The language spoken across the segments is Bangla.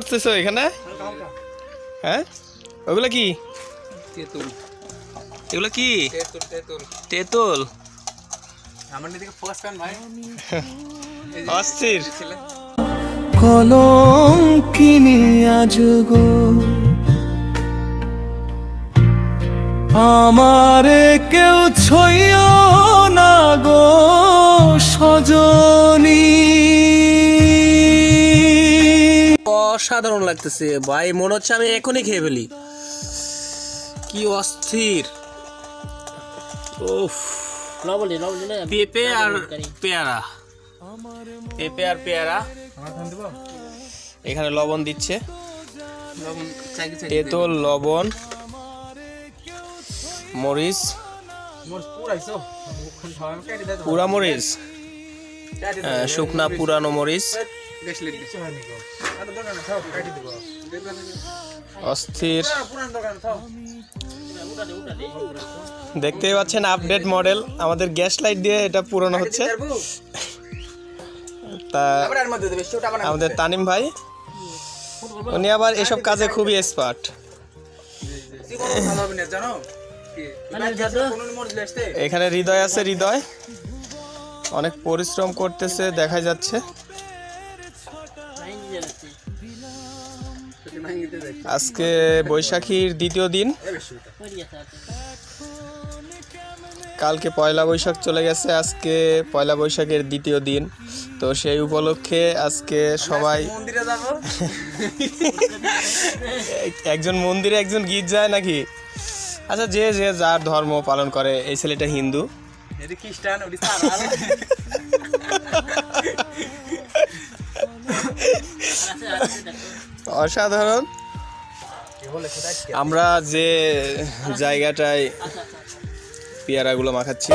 খুঁজতেছো এখানে? হ্যাঁ, ওগুলো কি? তেঁতুল। এগুলো কি? তেঁতুল তেঁতুল তেঁতুল। আমার দিকে ফোকাস করেন ভাই। অস্থির। কলঙ্কিনী আজগো আমারে কেউ ছইও না গো সজনী। অসাধারণ লাগতেছে ভাই, মনে হচ্ছে আমি এখনই খেয়ে ফেলি। কি অস্থির। উফ, পেঁপে আর পেয়ারা, পেঁপে আর পেয়ারা। এখানে লবণ দিচ্ছে, লবণ চাইকে চাইকে তেঁতুল, লবণ, মরিচ, মোর পুরাইছো মুখখান খাওয়া কেটে দাও। পুরা মরিচ, শুকনা পুরানো মরিচ। বেশ লেট দিছো হয়নি গো। আর দোকানে খাও কেটে দিব। অস্থির। পুরান দোকানে খাও। দেখতেই পাচ্ছেন আপডেট মডেল, আমাদের গ্যাস লাইট দিয়ে এটা পুরানো হচ্ছে। তা আবার এর মধ্যে দেবে শোটা বানাও। আমাদের তানিম ভাই, উনি আবার এসব কাজে খুবই এক্সপার্ট। জীবন ভালো হবে না জানো কি? কোন মরিচ আসছে? এখানে হৃদয় আছে, হৃদয় অনেক পরিশ্রম করতেছে দেখা যাচ্ছে। আজকে বৈশাখীর দ্বিতীয় দিন, কালকে পয়লা বৈশাখ চলে গেছে, আজকে পয়লা বৈশাখের দ্বিতীয় দিন। তো সেই উপলক্ষে আজকে সবাই মন্দিরে যাব। একজন মন্দিরে একজন গির্জায় নাকি। আচ্ছা, যে যে যার ধর্ম পালন করে। এই ছেলেটা হিন্দু, এদি খ্রিস্টান ওদি সারা। অসাধারণ। আমরা যে জায়গাটায় পেয়ারাগুলো মাখাচ্ছি,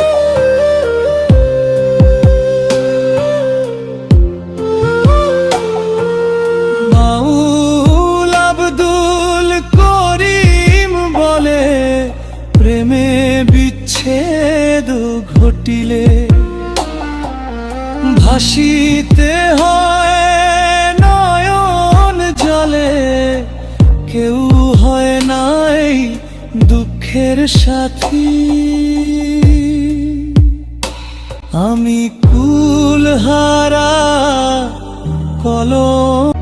বাউল আব্দুল করিম বলে প্রেমে বিচ্ছেদ ঘটিলে ভাসিতে হয় নয়ন জলে, কেউ হয় নাই দুঃখের সাথী। আমি কুলহারা কলম